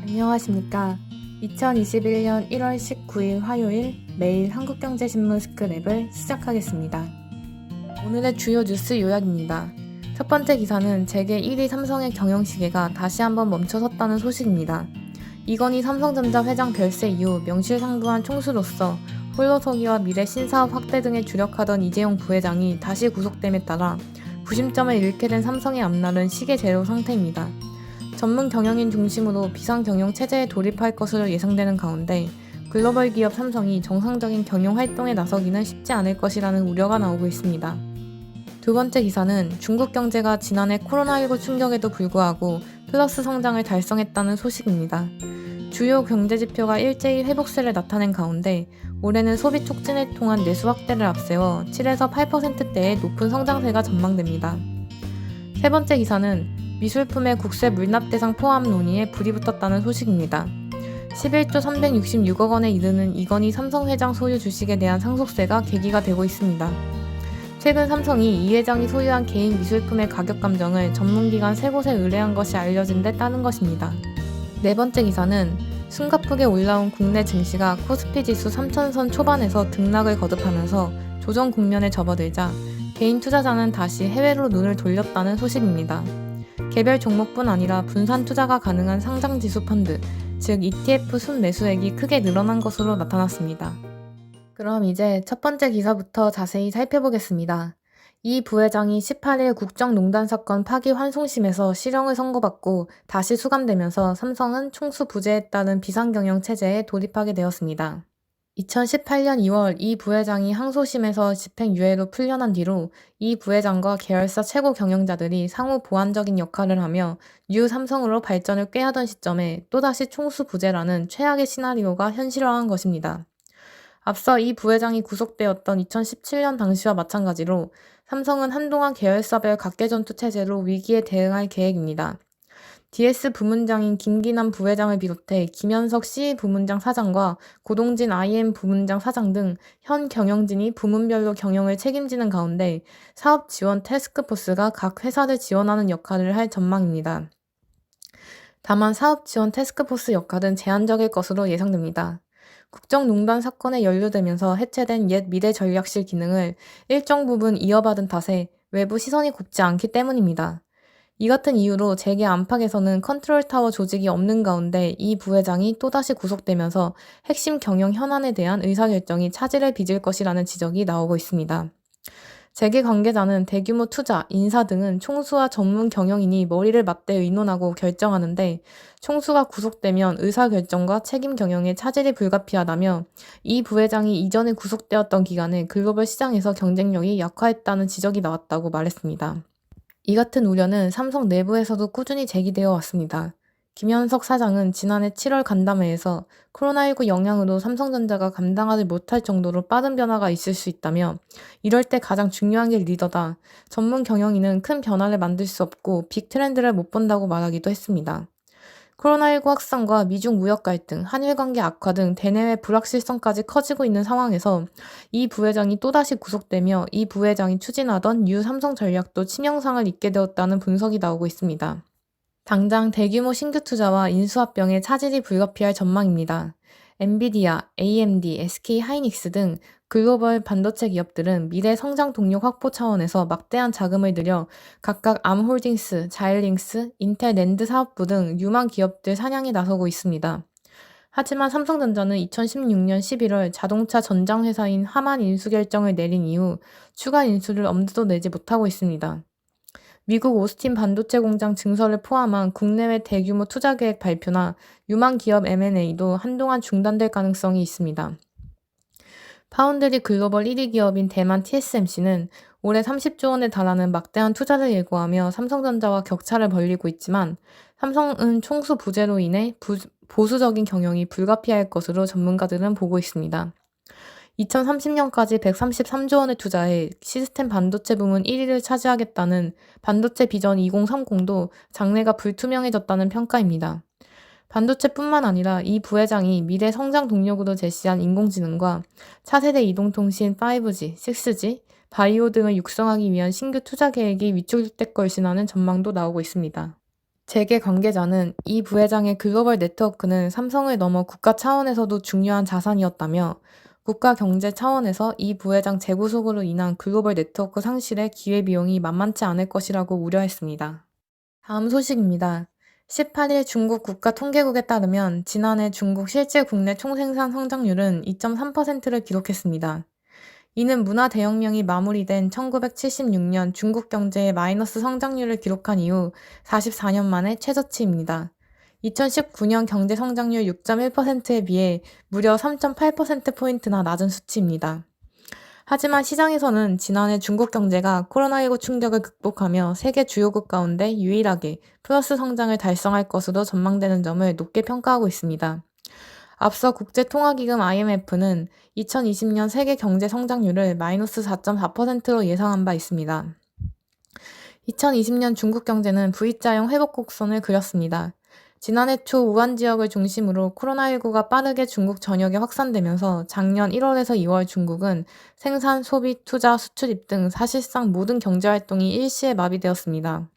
안녕하십니까. 2021년 1월 19일 화요일 매일 한국경제신문 스크랩을 시작하겠습니다. 오늘의 주요 뉴스 요약입니다. 첫 번째 기사는 재계 1위 삼성의 경영시계가 다시 한번 멈춰섰다는 소식입니다. 이건희 삼성전자 회장 별세 이후 명실상부한 총수로서 홀로서기와 미래 신사업 확대 등에 주력하던 이재용 부회장이 다시 구속됨에 따라 구심점을 잃게 된 삼성의 앞날은 시계 제로 상태입니다. 전문 경영인 중심으로 비상경영 체제에 돌입할 것으로 예상되는 가운데 글로벌 기업 삼성이 정상적인 경영 활동에 나서기는 쉽지 않을 것이라는 우려가 나오고 있습니다. 두 번째 기사는 중국 경제가 지난해 코로나19 충격에도 불구하고 플러스 성장을 달성했다는 소식입니다. 주요 경제 지표가 일제히 회복세를 나타낸 가운데 올해는 소비 촉진을 통한 내수 확대를 앞세워 7에서 8%대의 높은 성장세가 전망됩니다. 세 번째 기사는 미술품의 국세 물납 대상 포함 논의에 불이 붙었다는 소식입니다. 11조 366억 원에 이르는 이건희 삼성 회장 소유 주식에 대한 상속세가 계기가 되고 있습니다. 최근 삼성이 이 회장이 소유한 개인 미술품의 가격 감정을 전문기관 3곳에 의뢰한 것이 알려진 데 따른 것입니다. 네 번째 기사는 숨가쁘게 올라온 국내 증시가 코스피 지수 3,000선 초반에서 등락을 거듭하면서 조정 국면에 접어들자 개인 투자자는 다시 해외로 눈을 돌렸다는 소식입니다. 개별 종목뿐 아니라 분산 투자가 가능한 상장지수 펀드, 즉 ETF 순매수액이 크게 늘어난 것으로 나타났습니다. 그럼 이제 첫 번째 기사부터 자세히 살펴보겠습니다. 이 부회장이 18일 국정농단 사건 파기환송심에서 실형을 선고받고 다시 수감되면서 삼성은 총수 부재에 따른 비상경영 체제에 돌입하게 되었습니다. 2018년 2월 이 부회장이 항소심에서 집행유예로 풀려난 뒤로 이 부회장과 계열사 최고 경영자들이 상호 보완적인 역할을 하며 뉴 삼성으로 발전을 꾀하던 시점에 또다시 총수 부재라는 최악의 시나리오가 현실화한 것입니다. 앞서 이 부회장이 구속되었던 2017년 당시와 마찬가지로 삼성은 한동안 계열사별 각계전투 체제로 위기에 대응할 계획입니다. DS 부문장인 김기남 부회장을 비롯해 김현석 CE 부문장 사장과 고동진 IM 부문장 사장 등 현 경영진이 부문별로 경영을 책임지는 가운데 사업 지원 태스크포스가 각 회사를 지원하는 역할을 할 전망입니다. 다만 사업 지원 태스크포스 역할은 제한적일 것으로 예상됩니다. 국정농단 사건에 연루되면서 해체된 옛 미래전략실 기능을 일정 부분 이어받은 탓에 외부 시선이 곱지 않기 때문입니다. 이 같은 이유로 재계 안팎에서는 컨트롤타워 조직이 없는 가운데 이 부회장이 또다시 구속되면서 핵심 경영 현안에 대한 의사결정이 차질을 빚을 것이라는 지적이 나오고 있습니다. 재계 관계자는 대규모 투자, 인사 등은 총수와 전문 경영인이 머리를 맞대 의논하고 결정하는데 총수가 구속되면 의사결정과 책임 경영에 차질이 불가피하다며 이 부회장이 이전에 구속되었던 기간에 글로벌 시장에서 경쟁력이 약화했다는 지적이 나왔다고 말했습니다. 이 같은 우려는 삼성 내부에서도 꾸준히 제기되어 왔습니다. 김현석 사장은 지난해 7월 간담회에서 코로나19 영향으로 삼성전자가 감당하지 못할 정도로 빠른 변화가 있을 수 있다며 이럴 때 가장 중요한 게 리더다. 전문 경영인은 큰 변화를 만들 수 없고 빅 트렌드를 못 본다고 말하기도 했습니다. 코로나19 확산과 미중 무역 갈등, 한일 관계 악화 등 대내외 불확실성까지 커지고 있는 상황에서 이 부회장이 또다시 구속되며 이 부회장이 추진하던 뉴 삼성 전략도 치명상을 입게 되었다는 분석이 나오고 있습니다. 당장 대규모 신규 투자와 인수합병에 차질이 불가피할 전망입니다. 엔비디아, AMD, SK 하이닉스 등 글로벌 반도체 기업들은 미래 성장 동력 확보 차원에서 막대한 자금을 들여 각각 암홀딩스, 자일링스, 인텔 낸드 사업부 등 유망 기업들 사냥에 나서고 있습니다. 하지만 삼성전자는 2016년 11월 자동차 전장 회사인 하만 인수 결정을 내린 이후 추가 인수를 엄두도 내지 못하고 있습니다. 미국 오스틴 반도체 공장 증설을 포함한 국내외 대규모 투자 계획 발표나 유망 기업 M&A도 한동안 중단될 가능성이 있습니다. 파운드리 글로벌 1위 기업인 대만 TSMC는 올해 30조 원에 달하는 막대한 투자를 예고하며 삼성전자와 격차를 벌리고 있지만 삼성은 총수 부재로 인해 보수적인 경영이 불가피할 것으로 전문가들은 보고 있습니다. 2030년까지 133조 원을 투자해 시스템 반도체 부문 1위를 차지하겠다는 반도체 비전 2030도 장래가 불투명해졌다는 평가입니다. 반도체뿐만 아니라 이 부회장이 미래 성장 동력으로 제시한 인공지능과 차세대 이동통신 5G, 6G, 바이오 등을 육성하기 위한 신규 투자 계획이 위촉될 것이라는 전망도 나오고 있습니다. 재계 관계자는 이 부회장의 글로벌 네트워크는 삼성을 넘어 국가 차원에서도 중요한 자산이었다며 국가 경제 차원에서 이 부회장 재구속으로 인한 글로벌 네트워크 상실의 기회비용이 만만치 않을 것이라고 우려했습니다. 다음 소식입니다. 18일 중국 국가통계국에 따르면 지난해 중국 실질 국내 총생산 성장률은 2.3%를 기록했습니다. 이는 문화 대혁명이 마무리된 1976년 중국 경제의 마이너스 성장률을 기록한 이후 44년 만에 최저치입니다. 2019년 경제 성장률 6.1%에 비해 무려 3.8%포인트나 낮은 수치입니다. 하지만 시장에서는 지난해 중국 경제가 코로나19 충격을 극복하며 세계 주요국 가운데 유일하게 플러스 성장을 달성할 것으로 전망되는 점을 높게 평가하고 있습니다. 앞서 국제통화기금 IMF는 2020년 세계 경제 성장률을 마이너스 4.4%로 예상한 바 있습니다. 2020년 중국 경제는 V자형 회복 곡선을 그렸습니다. 지난해 초 우한 지역을 중심으로 코로나19가 빠르게 중국 전역에 확산되면서 작년 1월에서 2월 중국은 생산, 소비, 투자, 수출입 등 사실상 모든 경제활동이 일시에 마비되었습니다.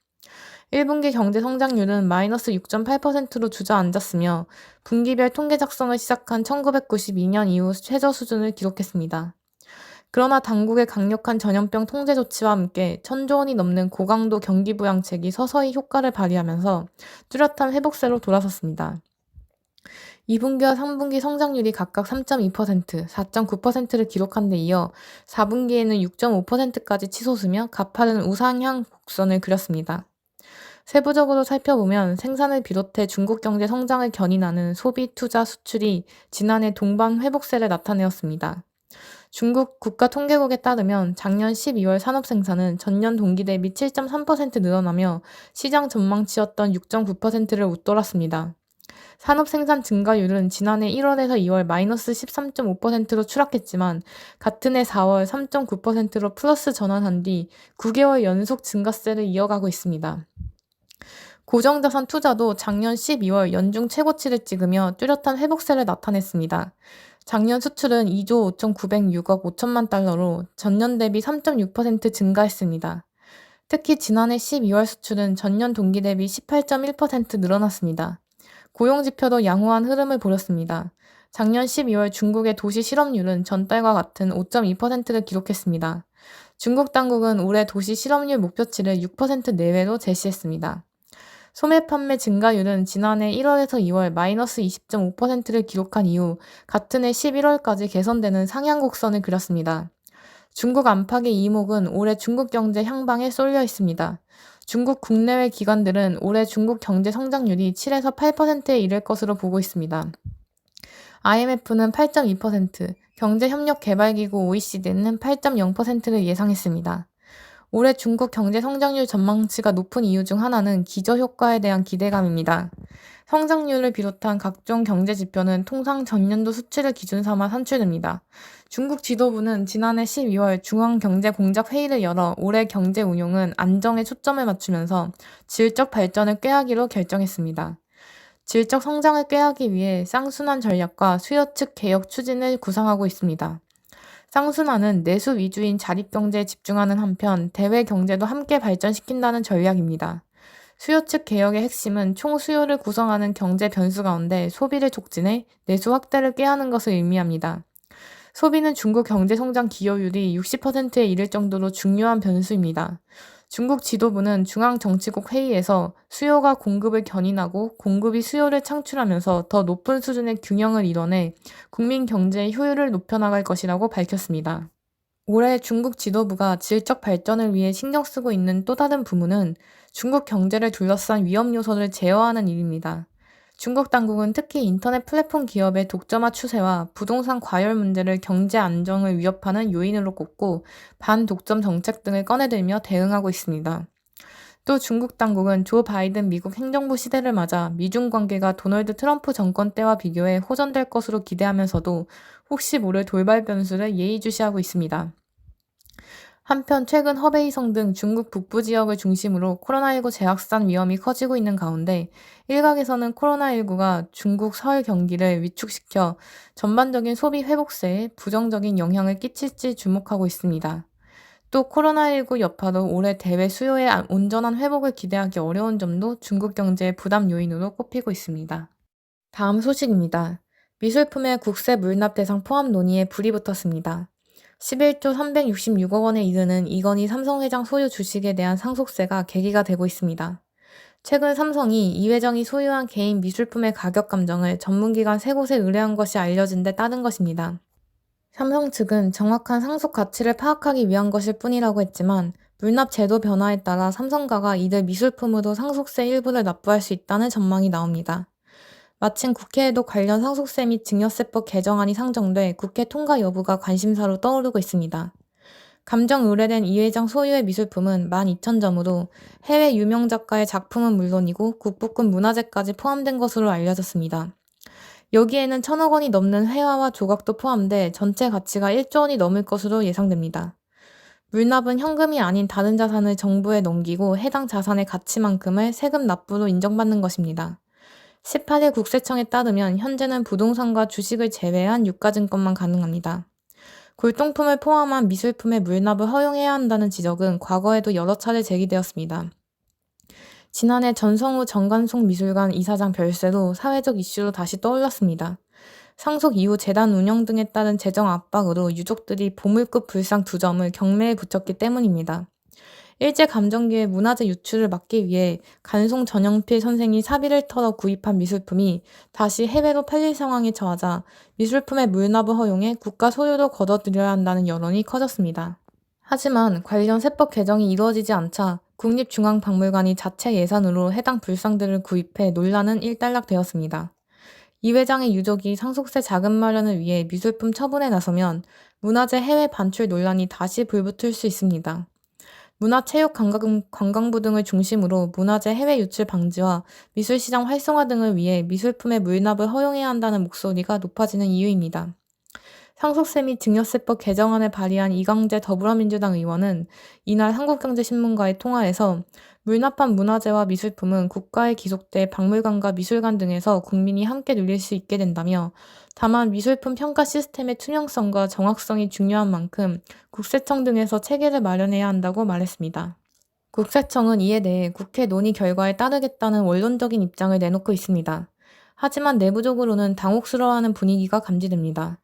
1분기 경제 성장률은 마이너스 6.8%로 주저앉았으며 분기별 통계 작성을 시작한 1992년 이후 최저 수준을 기록했습니다. 그러나 당국의 강력한 전염병 통제 조치와 함께 1,000조 원이 넘는 고강도 경기 부양책이 서서히 효과를 발휘하면서 뚜렷한 회복세로 돌아섰습니다. 2분기와 3분기 성장률이 각각 3.2%, 4.9%를 기록한 데 이어 4분기에는 6.5%까지 치솟으며 가파른 우상향 곡선을 그렸습니다. 세부적으로 살펴보면 생산을 비롯해 중국 경제 성장을 견인하는 소비, 투자, 수출이 지난해 동반 회복세를 나타내었습니다. 중국 국가통계국에 따르면 작년 12월 산업생산은 전년 동기 대비 7.3% 늘어나며 시장 전망치였던 6.9%를 웃돌았습니다. 산업생산 증가율은 지난해 1월에서 2월 마이너스 13.5%로 추락했지만 같은 해 4월 3.9%로 플러스 전환한 뒤 9개월 연속 증가세를 이어가고 있습니다. 고정자산 투자도 작년 12월 연중 최고치를 찍으며 뚜렷한 회복세를 나타냈습니다. 작년 수출은 2조 5,906억 5천만 달러로 전년 대비 3.6% 증가했습니다. 특히 지난해 12월 수출은 전년 동기 대비 18.1% 늘어났습니다. 고용지표도 양호한 흐름을 보였습니다. 작년 12월 중국의 도시 실업률은 전달과 같은 5.2%를 기록했습니다. 중국 당국은 올해 도시 실업률 목표치를 6% 내외로 제시했습니다. 소매 판매 증가율은 지난해 1월에서 2월 마이너스 20.5%를 기록한 이후 같은 해 11월까지 개선되는 상향 곡선을 그렸습니다. 중국 안팎의 이목은 올해 중국 경제 향방에 쏠려 있습니다. 중국 국내외 기관들은 올해 중국 경제 성장률이 7에서 8%에 이를 것으로 보고 있습니다. IMF는 8.2%, 경제협력개발기구 OECD는 8.0%를 예상했습니다. 올해 중국 경제 성장률 전망치가 높은 이유 중 하나는 기저효과에 대한 기대감입니다. 성장률을 비롯한 각종 경제 지표는 통상 전년도 수치를 기준 삼아 산출됩니다. 중국 지도부는 지난해 12월 중앙경제공작회의를 열어 올해 경제 운용은 안정에 초점을 맞추면서 질적 발전을 꾀하기로 결정했습니다. 질적 성장을 꾀하기 위해 쌍순환 전략과 수요 측 개혁 추진을 구상하고 있습니다. 쌍순환은 내수 위주인 자립경제에 집중하는 한편 대외 경제도 함께 발전시킨다는 전략입니다. 수요 측 개혁의 핵심은 총수요를 구성하는 경제 변수 가운데 소비를 촉진해 내수 확대를 꾀하는 것을 의미합니다. 소비는 중국 경제 성장 기여율이 60%에 이를 정도로 중요한 변수입니다. 중국 지도부는 중앙정치국 회의에서 수요가 공급을 견인하고 공급이 수요를 창출하면서 더 높은 수준의 균형을 이뤄내 국민 경제의 효율을 높여나갈 것이라고 밝혔습니다. 올해 중국 지도부가 질적 발전을 위해 신경 쓰고 있는 또 다른 부문은 중국 경제를 둘러싼 위험 요소를 제어하는 일입니다. 중국 당국은 특히 인터넷 플랫폼 기업의 독점화 추세와 부동산 과열 문제를 경제 안정을 위협하는 요인으로 꼽고 반독점 정책 등을 꺼내들며 대응하고 있습니다. 또 중국 당국은 조 바이든 미국 행정부 시대를 맞아 미중 관계가 도널드 트럼프 정권 때와 비교해 호전될 것으로 기대하면서도 혹시 모를 돌발 변수를 예의주시하고 있습니다. 한편 최근 허베이성 등 중국 북부 지역을 중심으로 코로나19 재확산 위험이 커지고 있는 가운데 일각에서는 코로나19가 중국 설 경기를 위축시켜 전반적인 소비 회복세에 부정적인 영향을 끼칠지 주목하고 있습니다. 또 코로나19 여파로 올해 대회 수요의 온전한 회복을 기대하기 어려운 점도 중국 경제의 부담 요인으로 꼽히고 있습니다. 다음 소식입니다. 미술품의 국세 물납 대상 포함 논의에 불이 붙었습니다. 11조 366억 원에 이르는 이건희 삼성회장 소유 주식에 대한 상속세가 계기가 되고 있습니다. 최근 삼성이 이 회장이 소유한 개인 미술품의 가격 감정을 전문기관 3곳에 의뢰한 것이 알려진 데 따른 것입니다. 삼성 측은 정확한 상속 가치를 파악하기 위한 것일 뿐이라고 했지만 물납 제도 변화에 따라 삼성가가 이들 미술품으로 상속세 일부를 납부할 수 있다는 전망이 나옵니다. 마침 국회에도 관련 상속세 및 증여세법 개정안이 상정돼 국회 통과 여부가 관심사로 떠오르고 있습니다. 감정 의뢰된 이 회장 소유의 미술품은 12,000점으로 해외 유명 작가의 작품은 물론이고 국부급 문화재까지 포함된 것으로 알려졌습니다. 여기에는 1,000억 원이 넘는 회화와 조각도 포함돼 전체 가치가 1조 원이 넘을 것으로 예상됩니다. 물납은 현금이 아닌 다른 자산을 정부에 넘기고 해당 자산의 가치만큼을 세금 납부로 인정받는 것입니다. 18일 국세청에 따르면 현재는 부동산과 주식을 제외한 유가증권만 가능합니다. 골동품을 포함한 미술품의 물납을 허용해야 한다는 지적은 과거에도 여러 차례 제기되었습니다. 지난해 전성우 정관송 미술관 이사장 별세도 사회적 이슈로 다시 떠올랐습니다. 상속 이후 재단 운영 등에 따른 재정 압박으로 유족들이 보물급 불상 2점을 경매에 붙였기 때문입니다. 일제감정기의 문화재 유출을 막기 위해 간송 전영필 선생이 사비를 털어 구입한 미술품이 다시 해외로 팔릴 상황에 처하자 미술품의 물납을 허용해 국가 소유로 걷어들여야 한다는 여론이 커졌습니다. 하지만 관련 세법 개정이 이루어지지 않자 국립중앙박물관이 자체 예산으로 해당 불상들을 구입해 논란은 일단락되었습니다. 이 회장의 유족이 상속세 자금 마련을 위해 미술품 처분에 나서면 문화재 해외 반출 논란이 다시 불붙을 수 있습니다. 문화체육관광부 등을 중심으로 문화재 해외 유출 방지와 미술시장 활성화 등을 위해 미술품의 물납을 허용해야 한다는 목소리가 높아지는 이유입니다. 상속세 및 증여세법 개정안을 발의한 이광재 더불어민주당 의원은 이날 한국경제신문과의 통화에서 물납한 문화재와 미술품은 국가에 기속돼 박물관과 미술관 등에서 국민이 함께 누릴 수 있게 된다며 다만 미술품 평가 시스템의 투명성과 정확성이 중요한 만큼 국세청 등에서 체계를 마련해야 한다고 말했습니다. 국세청은 이에 대해 국회 논의 결과에 따르겠다는 원론적인 입장을 내놓고 있습니다. 하지만 내부적으로는 당혹스러워하는 분위기가 감지됩니다.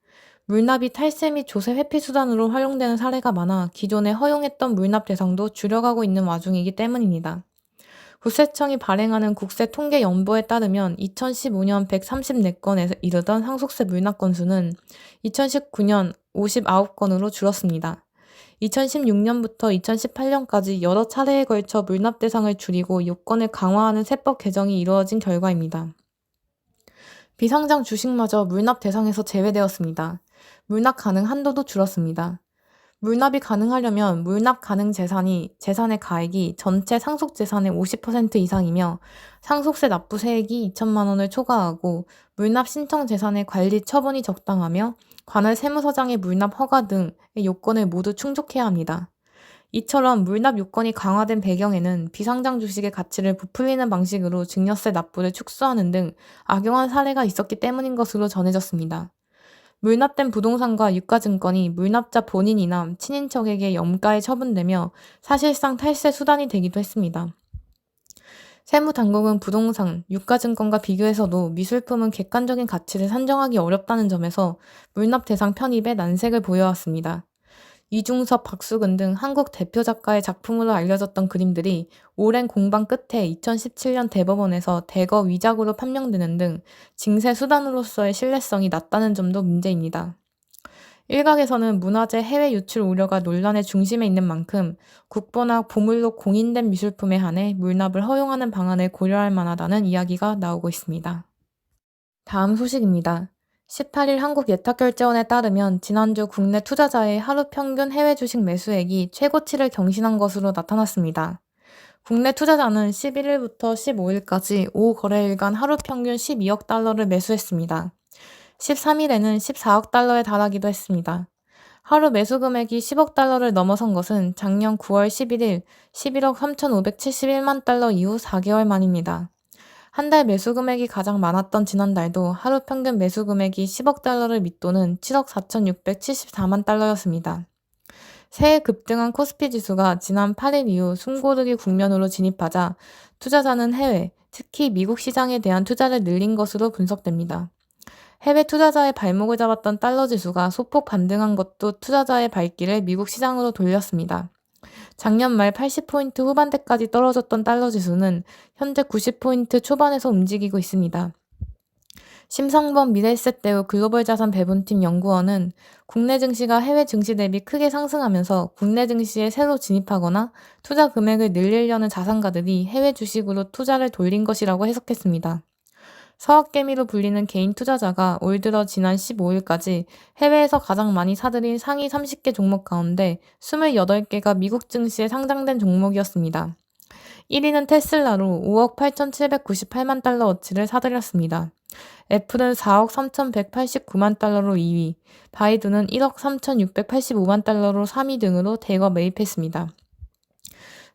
물납이 탈세 및 조세 회피 수단으로 활용되는 사례가 많아 기존에 허용했던 물납 대상도 줄여가고 있는 와중이기 때문입니다. 국세청이 발행하는 국세통계연보에 따르면 2015년 134건에 이르던 상속세 물납 건수는 2019년 59건으로 줄었습니다. 2016년부터 2018년까지 여러 차례에 걸쳐 물납 대상을 줄이고 요건을 강화하는 세법 개정이 이루어진 결과입니다. 비상장 주식마저 물납 대상에서 제외되었습니다. 물납 가능 한도도 줄었습니다. 물납이 가능하려면 물납 가능 재산의 가액이 전체 상속재산의 50% 이상이며 상속세 납부세액이 2천만 원을 초과하고 물납 신청 재산의 관리 처분이 적당하며 관할 세무서장의 물납 허가 등의 요건을 모두 충족해야 합니다. 이처럼 물납 요건이 강화된 배경에는 비상장 주식의 가치를 부풀리는 방식으로 증여세 납부를 축소하는 등 악용한 사례가 있었기 때문인 것으로 전해졌습니다. 물납된 부동산과 유가증권이 물납자 본인이나 친인척에게 염가에 처분되며 사실상 탈세 수단이 되기도 했습니다. 세무당국은 부동산, 유가증권과 비교해서도 미술품은 객관적인 가치를 산정하기 어렵다는 점에서 물납 대상 편입에 난색을 보여왔습니다. 이중섭, 박수근 등 한국 대표 작가의 작품으로 알려졌던 그림들이 오랜 공방 끝에 2017년 대법원에서 대거 위작으로 판명되는 등 징세 수단으로서의 신뢰성이 낮다는 점도 문제입니다. 일각에서는 문화재 해외 유출 우려가 논란의 중심에 있는 만큼 국보나 보물로 공인된 미술품에 한해 물납을 허용하는 방안을 고려할 만하다는 이야기가 나오고 있습니다. 다음 소식입니다. 18일 한국예탁결제원에 따르면 지난주 국내 투자자의 하루 평균 해외 주식 매수액이 최고치를 경신한 것으로 나타났습니다. 국내 투자자는 11일부터 15일까지 5거래일간 하루 평균 12억 달러를 매수했습니다. 13일에는 14억 달러에 달하기도 했습니다. 하루 매수 금액이 10억 달러를 넘어선 것은 작년 9월 11일 11억 3,571만 달러 이후 4개월 만입니다. 한 달 매수 금액이 가장 많았던 지난달도 하루 평균 매수 금액이 10억 달러를 밑도는 7억 4,674만 달러였습니다. 새해 급등한 코스피 지수가 지난 8일 이후 숨고르기 국면으로 진입하자 투자자는 해외, 특히 미국 시장에 대한 투자를 늘린 것으로 분석됩니다. 해외 투자자의 발목을 잡았던 달러 지수가 소폭 반등한 것도 투자자의 발길을 미국 시장으로 돌렸습니다. 작년 말 80포인트 후반대까지 떨어졌던 달러 지수는 현재 90포인트 초반에서 움직이고 있습니다. 심상범 미래에셋대우 글로벌 자산 배분팀 연구원은 국내 증시가 해외 증시 대비 크게 상승하면서 국내 증시에 새로 진입하거나 투자 금액을 늘리려는 자산가들이 해외 주식으로 투자를 돌린 것이라고 해석했습니다. 서학개미로 불리는 개인 투자자가 올 들어 지난 15일까지 해외에서 가장 많이 사들인 상위 30개 종목 가운데 28개가 미국 증시에 상장된 종목이었습니다. 1위는 테슬라로 5억 8,798만 달러어치를 사들였습니다. 애플은 4억 3,189만 달러로 2위, 바이두는 1억 3,685만 달러로 3위 등으로 대거 매입했습니다.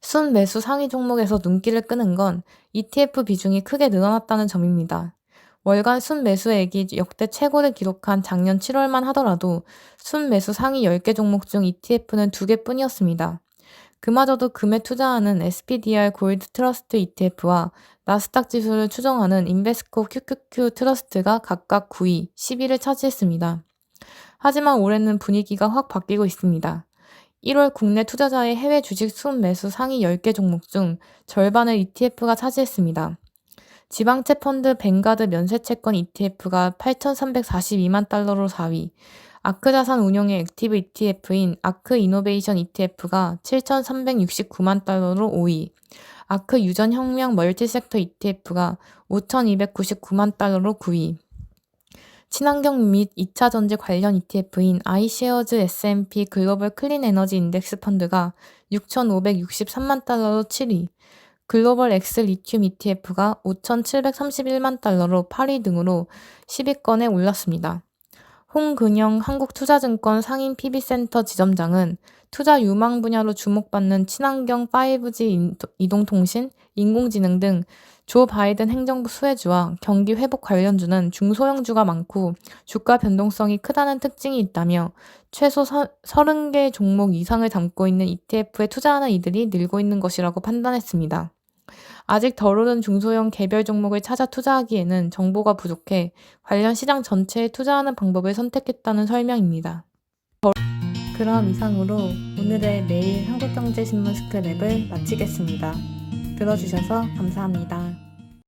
순매수 상위 종목에서 눈길을 끄는 건 ETF 비중이 크게 늘어났다는 점입니다. 월간 순매수액이 역대 최고를 기록한 작년 7월만 하더라도 순매수 상위 10개 종목 중 ETF는 2개뿐이었습니다. 그마저도 금에 투자하는 SPDR 골드 트러스트 ETF와 나스닥 지수를 추정하는 인베스코 QQQ 트러스트가 각각 9위, 10위를 차지했습니다. 하지만 올해는 분위기가 확 바뀌고 있습니다. 1월 국내 투자자의 해외 주식 순매수 상위 10개 종목 중 절반을 ETF가 차지했습니다. 지방채 펀드 뱅가드 면세채권 ETF가 8,342만 달러로 4위, 아크자산 운용의 액티브 ETF인 아크이노베이션 ETF가 7,369만 달러로 5위, 아크유전혁명 멀티섹터 ETF가 5,299만 달러로 9위, 친환경 및 2차 전지 관련 ETF인 아이쉐어즈 S&P 글로벌 클린 에너지 인덱스 펀드가 6,563만 달러로 7위, 글로벌 엑스 리튬 ETF가 5,731만 달러로 8위 등으로 10위권에 올랐습니다. 홍근영 한국투자증권 상임 PB센터 지점장은 투자 유망 분야로 주목받는 친환경 5G 이동통신, 인공지능 등 조 바이든 행정부 수혜주와 경기 회복 관련주는 중소형주가 많고 주가 변동성이 크다는 특징이 있다며 최소 30개 종목 이상을 담고 있는 ETF에 투자하는 이들이 늘고 있는 것이라고 판단했습니다. 아직 덜 오른 중소형 개별 종목을 찾아 투자하기에는 정보가 부족해 관련 시장 전체에 투자하는 방법을 선택했다는 설명입니다. 그럼 이상으로 오늘의 매일 한국경제신문 스크랩을 마치겠습니다. 들어주셔서 감사합니다.